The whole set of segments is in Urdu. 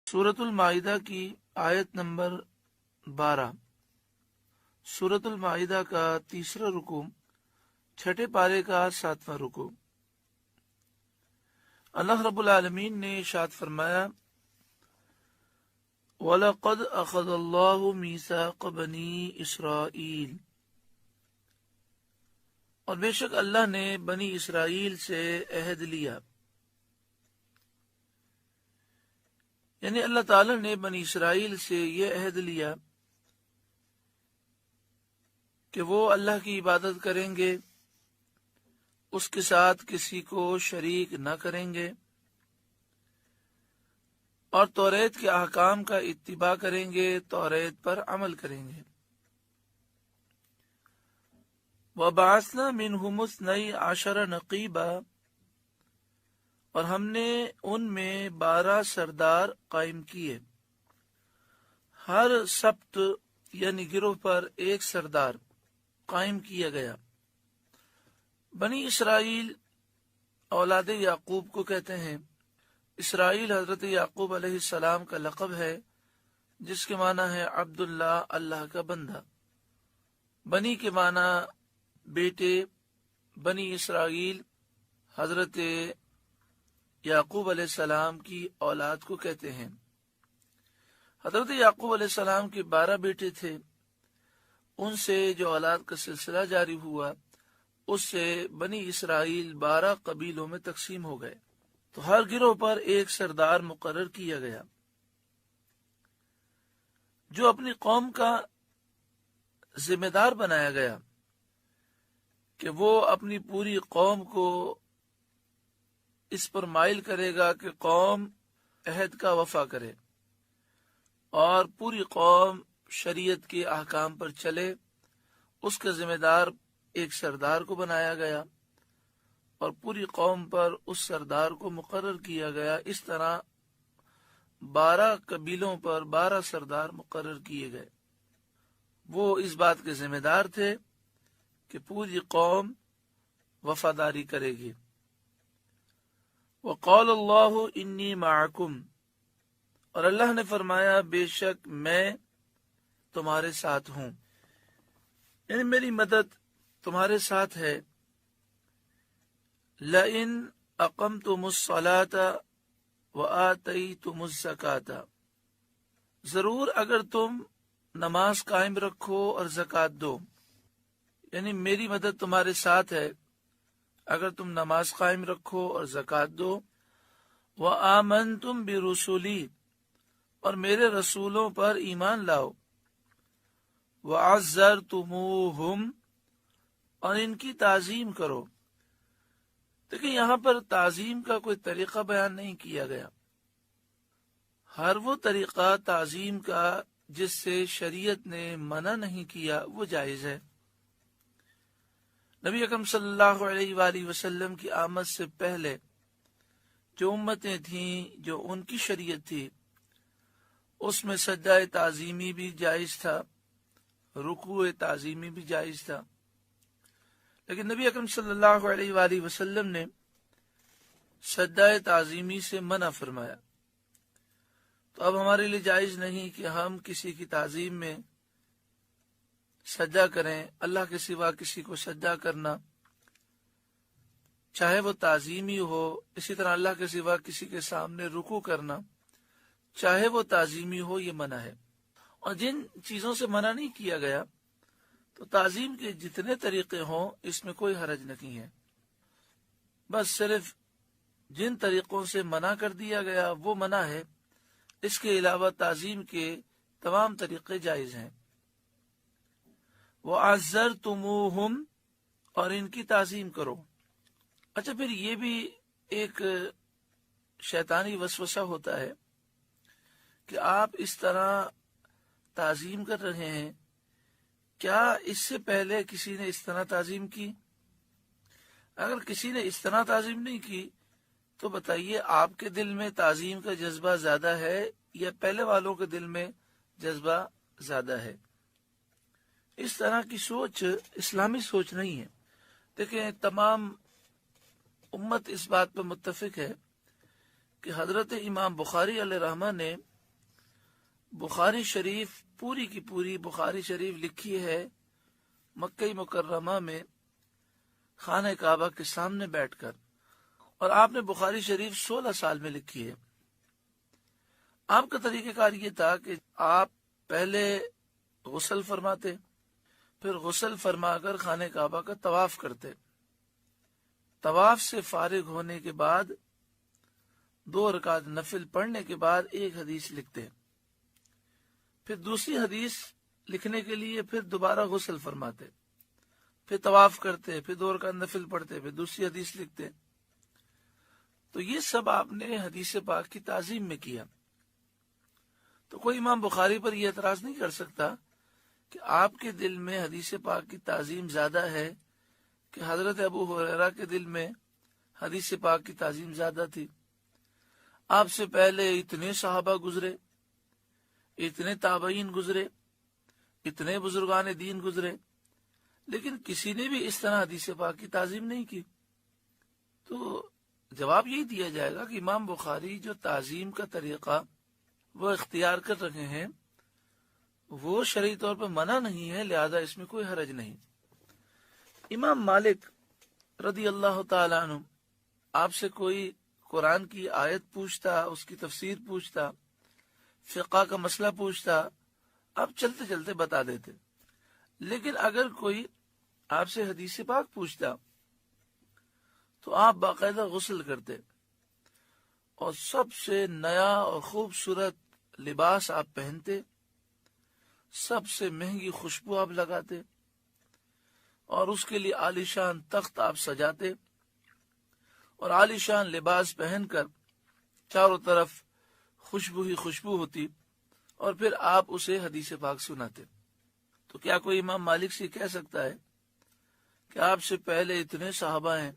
سورۃ المائدہ کی آیت نمبر 12۔ سورۃ المائدہ کا تیسرا رکوع، چھٹے پارے کا 7واں رکوع۔ اللہ رب العالمین نے ارشاد فرمایا، وَلَقَدْ أَخَذَ اللَّهُ مِيثَاقَ بَنِي إِسْرَائِيلَ، اور بے شک اللہ نے بنی اسرائیل سے عہد لیا، یعنی اللہ تعالی نے بنی اسرائیل سے یہ عہد لیا کہ وہ اللہ کی عبادت کریں گے، اس کے ساتھ کسی کو شریک نہ کریں گے، اور توریت کے احکام کا اتباع کریں گے، توریت پر عمل کریں گے۔ وَبَعَثْنَا مِنْهُمُ 12 نَقِيبًا، اور ہم نے ان میں 12 سردار قائم کیے، ہر سبت یعنی گروہ پر ایک سردار قائم کیا گیا۔ بنی اسرائیل اولاد یعقوب کو کہتے ہیں۔ اسرائیل حضرت یعقوب علیہ السلام کا لقب ہے، جس کے معنی ہے عبداللہ، اللہ کا بندہ۔ بنی کے معنی بیٹے، بنی اسرائیل حضرت یعقوب علیہ السلام کی اولاد کو کہتے ہیں۔ حضرت یعقوب علیہ السلام کے 12 بیٹے تھے، ان سے جو اولاد کا سلسلہ جاری ہوا، اس سے بنی اسرائیل 12 قبیلوں میں تقسیم ہو گئے، تو ہر گروہ پر ایک سردار مقرر کیا گیا، جو اپنی قوم کا ذمہ دار بنایا گیا کہ وہ اپنی پوری قوم کو اس پر مائل کرے گا کہ قوم عہد کا وفا کرے اور پوری قوم شریعت کے احکام پر چلے۔ اس کا ذمہ دار ایک سردار کو بنایا گیا اور پوری قوم پر اس سردار کو مقرر کیا گیا۔ اس طرح 12 قبیلوں پر 12 سردار مقرر کیے گئے۔ وہ اس بات کے ذمہ دار تھے کہ پوری قوم وفاداری کرے گی۔ وَقَالَ اللَّهُ إِنِّي مَعَكُمْ، اور اللہ نے فرمایا بے شک میں تمہارے ساتھ ہوں، یعنی میری مدد تمہارے ساتھ ہے۔ لَإِنْ أَقَمْتُمُ الصَّلَاةَ وَآتَيْتُمُ الزَّكَاةَ، ضرور اگر تم نماز قائم رکھو اور زکوٰۃ دو، یعنی میری مدد تمہارے ساتھ ہے اگر تم نماز قائم رکھو اور زکوٰۃ دو۔ وَآمَنْتُمْ بِرُسُلِي، اور میرے رسولوں پر ایمان لاؤ۔ وَعَزَّرْتُمُوهُمْ، اور ان کی تعظیم کرو۔ دیکھیں یہاں پر تعظیم کا کوئی طریقہ بیان نہیں کیا گیا، ہر وہ طریقہ تعظیم کا جس سے شریعت نے منع نہیں کیا وہ جائز ہے۔ نبی اکرم صلی اللہ علیہ وآلہ وسلم کی آمد سے پہلے جو امتیں تھیں، جو ان کی شریعت تھی، اس میں سجدہ تعظیمی بھی جائز تھا، رکوع تعظیمی بھی جائز تھا، لیکن نبی اکرم صلی اللہ علیہ وآلہ وسلم نے سجدہ تعظیمی سے منع فرمایا۔ تو اب ہمارے لیے جائز نہیں کہ ہم کسی کی تعظیم میں سجدہ کریں۔ اللہ کے سوا کسی کو سجدہ کرنا، چاہے وہ تعظیمی ہو، اسی طرح اللہ کے سوا کسی کے سامنے رکوع کرنا، چاہے وہ تعظیمی ہو، یہ منع ہے۔ اور جن چیزوں سے منع نہیں کیا گیا تو تعظیم کے جتنے طریقے ہوں اس میں کوئی حرج نہیں ہے، بس صرف جن طریقوں سے منع کر دیا گیا وہ منع ہے، اس کے علاوہ تعظیم کے تمام طریقے جائز ہیں۔ وَعَزَّرْتُمُوهُمْ، اور ان کی تعظیم کرو۔ اچھا، پھر یہ بھی ایک شیطانی وسوسہ ہوتا ہے کہ آپ اس طرح تعظیم کر رہے ہیں، کیا اس سے پہلے کسی نے اس طرح تعظیم کی؟ اگر کسی نے اس طرح تعظیم نہیں کی تو بتائیے آپ کے دل میں تعظیم کا جذبہ زیادہ ہے یا پہلے والوں کے دل میں جذبہ زیادہ ہے؟ اس طرح کی سوچ اسلامی سوچ نہیں ہے۔ دیکھیں تمام امت اس بات پر متفق ہے کہ حضرت امام بخاری علیہ رحمہ نے بخاری شریف پوری کی پوری بخاری شریف لکھی ہے مکہ مکرمہ میں خانہ کعبہ کے سامنے بیٹھ کر، اور آپ نے بخاری شریف 16 سال میں لکھی ہے۔ آپ کا طریقہ کار یہ تھا کہ آپ پہلے غسل فرماتے، پھر غسل فرما کر خانہ کعبہ کا طواف کرتے، طواف سے فارغ ہونے کے بعد 2 رکعت نفل پڑھنے کے بعد ایک حدیث لکھتے، پھر دوسری حدیث لکھنے کے لیے پھر دوبارہ غسل فرماتے، پھر طواف کرتے، پھر 2 رکعت نفل پڑھتے، پھر دوسری حدیث لکھتے۔ تو یہ سب آپ نے حدیث پاک کی تعظیم میں کیا۔ تو کوئی امام بخاری پر یہ اعتراض نہیں کر سکتا کہ آپ کے دل میں حدیث پاک کی تعظیم زیادہ ہے کہ حضرت ابو ہریرہ کے دل میں حدیث پاک کی تعظیم زیادہ تھی۔ آپ سے پہلے اتنے صحابہ گزرے، اتنے تابعین گزرے، اتنے بزرگان دین گزرے، لیکن کسی نے بھی اس طرح حدیث پاک کی تعظیم نہیں کی۔ تو جواب یہی دیا جائے گا کہ امام بخاری جو تعظیم کا طریقہ وہ اختیار کر رہے ہیں وہ شرعی طور پر منع نہیں ہے، لہذا اس میں کوئی حرج نہیں۔ امام مالک رضی اللہ تعالی عنہ آپ سے کوئی قرآن کی آیت پوچھتا، اس کی تفسیر پوچھتا، فقہ کا مسئلہ پوچھتا، آپ چلتے چلتے بتا دیتے۔ لیکن اگر کوئی آپ سے حدیث پاک پوچھتا تو آپ باقاعدہ غسل کرتے اور سب سے نیا اور خوبصورت لباس آپ پہنتے، سب سے مہنگی خوشبو آپ لگاتے، اور اس کے لیے عالیشان تخت آپ سجاتے، اور عالیشان لباس پہن کر چاروں طرف خوشبو ہی خوشبو ہوتی، اور پھر آپ اسے حدیث پاک سناتے۔ تو کیا کوئی امام مالک سے کہہ سکتا ہے کہ آپ سے پہلے اتنے صحابہ ہیں،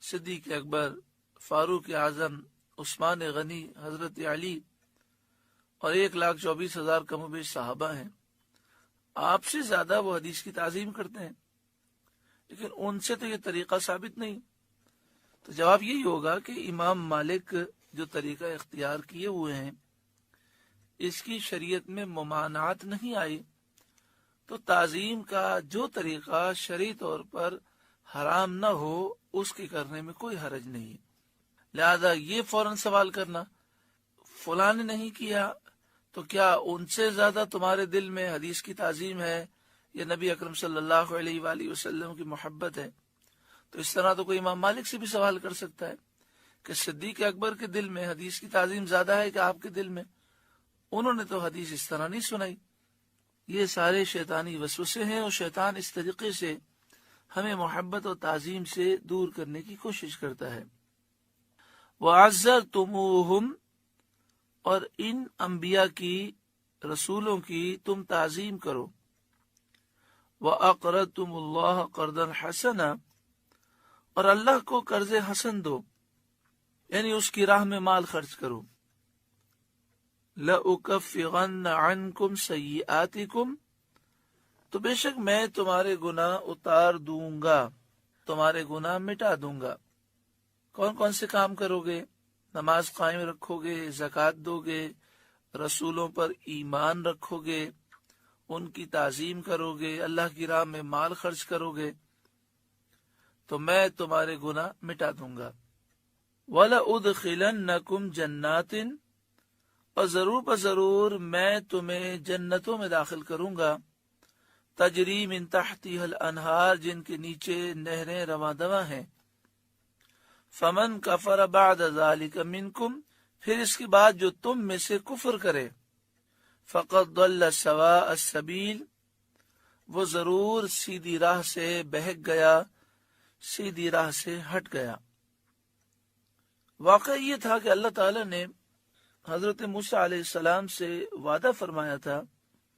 صدیق اکبر، فاروق اعظم، عثمان غنی، حضرت علی، اور 1,24,000 کم و بیش صحابہ ہیں، آپ سے زیادہ وہ حدیث کی تعظیم کرتے ہیں، لیکن ان سے تو یہ طریقہ ثابت نہیں۔ تو جواب یہی ہوگا کہ امام مالک جو طریقہ اختیار کیے ہوئے ہیں اس کی شریعت میں ممانعت نہیں آئی، تو تعظیم کا جو طریقہ شرعی طور پر حرام نہ ہو اس کے کرنے میں کوئی حرج نہیں۔ لہذا یہ فوراً سوال کرنا فلاں نے نہیں کیا تو کیا ان سے زیادہ تمہارے دل میں حدیث کی تعظیم ہے یا نبی اکرم صلی اللہ علیہ وآلہ وسلم کی محبت ہے؟ تو اس طرح تو کوئی امام مالک سے بھی سوال کر سکتا ہے کہ صدیق اکبر کے دل میں حدیث کی تعظیم زیادہ ہے کہ آپ کے دل میں؟ انہوں نے تو حدیث اس طرح نہیں سنائی۔ یہ سارے شیطانی وسوسے ہیں، اور شیطان اس طریقے سے ہمیں محبت اور تعظیم سے دور کرنے کی کوشش کرتا ہے۔ وَعَزَّرْتُمُوهُمْ، اور ان انبیاء کی، رسولوں کی تم تعظیم کرو۔ وَأَقْرَضْتُمُ اللَّهَ قَرْضًا حَسَنًا، اور اللہ کو قرض حسن دو، یعنی اس کی راہ میں مال خرچ کرو۔ لَأُكَفِّرَنَّ عَنْكُمْ سَيِّئَاتِكُمْ، تو بے شک میں تمہارے گناہ اتار دوں گا، تمہارے گناہ مٹا دوں گا۔ کون کون سے کام کرو گے؟ نماز قائم رکھو گے، زکوٰۃ دو گے، رسولوں پر ایمان رکھو گے، ان کی تعظیم کرو گے، اللہ کی راہ میں مال خرچ کرو گے، تو میں تمہارے گناہ مٹا دوں گا۔ وَلَأُدْخِلَنَّكُمْ جَنَّاتٍ، اور ضرور بضرور میں تمہیں جنتوں میں داخل کروں گا، تجری من تحتها الانہار، جن کے نیچے نہریں رواں دواں ہیں۔ فمن کفر بعد ذلک منکم، پھر اس کے بعد جو تم میں سے کفر کرے، فقد ضل سواء السبیل، وہ ضرور سیدھی راہ سے بہک گیا، سیدھی راہ سے ہٹ گیا۔ واقعہ یہ تھا کہ اللہ تعالی نے حضرت موسیٰ علیہ السلام سے وعدہ فرمایا تھا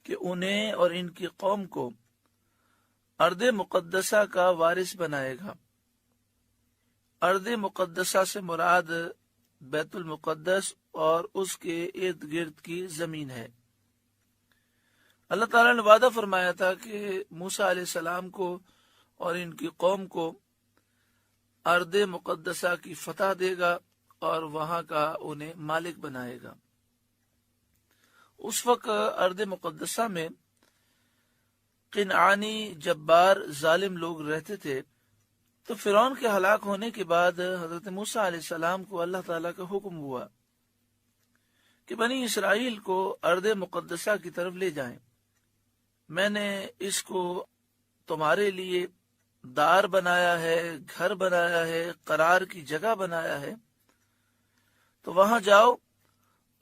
کہ انہیں اور ان کی قوم کو ارض مقدسہ کا وارث بنائے گا۔ ارض مقدسہ سے مراد بیت المقدس اور اس کے ارد گرد کی زمین ہے۔ اللہ تعالیٰ نے وعدہ فرمایا تھا کہ موسیٰ علیہ السلام کو اور ان کی قوم کو ارض مقدسہ کی فتح دے گا اور وہاں کا انہیں مالک بنائے گا۔ اس وقت ارض مقدسہ میں قنعانی جبار ظالم لوگ رہتے تھے. تو فرعون کے ہلاک ہونے کے بعد حضرت موسیٰ علیہ السلام کو اللہ تعالیٰ کا حکم ہوا کہ بنی اسرائیل کو ارض مقدسہ کی طرف لے جائیں. میں نے اس کو تمہارے لیے دار بنایا ہے، گھر بنایا ہے، قرار کی جگہ بنایا ہے. تو وہاں جاؤ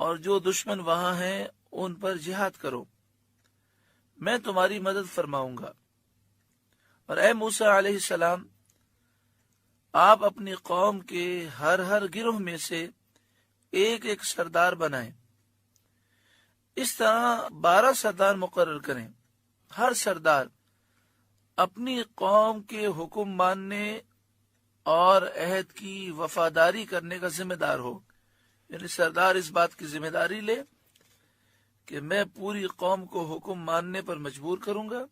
اور جو دشمن وہاں ہیں ان پر جہاد کرو، میں تمہاری مدد فرماؤں گا. اور اے موسیٰ علیہ السلام، آپ اپنی قوم کے ہر گروہ میں سے ایک ایک سردار بنائیں. اس طرح 12 سردار مقرر کریں. ہر سردار اپنی قوم کے حکم ماننے اور عہد کی وفاداری کرنے کا ذمہ دار ہو. یعنی سردار اس بات کی ذمہ داری لے کہ میں پوری قوم کو حکم ماننے پر مجبور کروں گا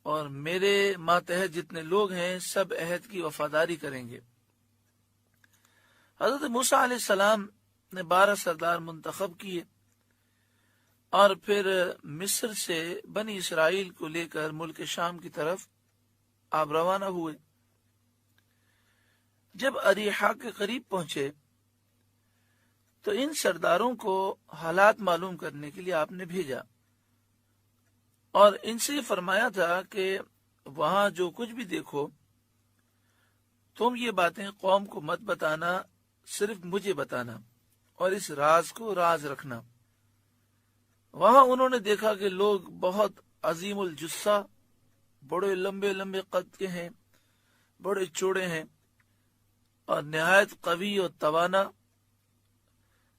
اور میرے ماتحت جتنے لوگ ہیں سب عہد کی وفاداری کریں گے. حضرت موسیٰ علیہ السلام نے 12 سردار منتخب کیے اور پھر مصر سے بنی اسرائیل کو لے کر ملک شام کی طرف آپ روانہ ہوئے. جب اریحا کے قریب پہنچے تو ان سرداروں کو حالات معلوم کرنے کے لیے آپ نے بھیجا اور ان سے فرمایا تھا کہ وہاں جو کچھ بھی دیکھو تم یہ باتیں قوم کو مت بتانا، صرف مجھے بتانا اور اس راز کو راز رکھنا. وہاں انہوں نے دیکھا کہ لوگ بہت عظیم الجثہ، بڑے لمبے لمبے قد کے ہیں، بڑے چوڑے ہیں اور نہایت قوی اور توانا،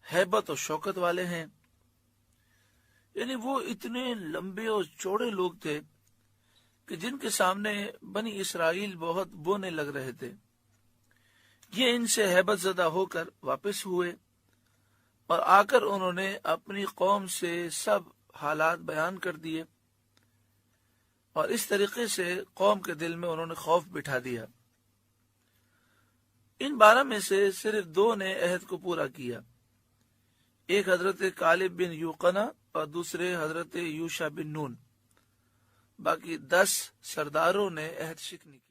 ہیبت اور شوکت والے ہیں. یعنی وہ اتنے لمبے اور چوڑے لوگ تھے کہ جن کے سامنے بنی اسرائیل بہت بونے لگ رہے تھے. یہ ان سے ہیبت زدہ ہو کر واپس ہوئے اور آ کر انہوں نے اپنی قوم سے سب حالات بیان کر دیے اور اس طریقے سے قوم کے دل میں انہوں نے خوف بٹھا دیا. ان 12 میں سے صرف 2 نے عہد کو پورا کیا. ایک حضرت کالب بن یوقنا اور دوسرے حضرت یوشع بن نون. باقی 10 سرداروں نے عہد شکنی کی.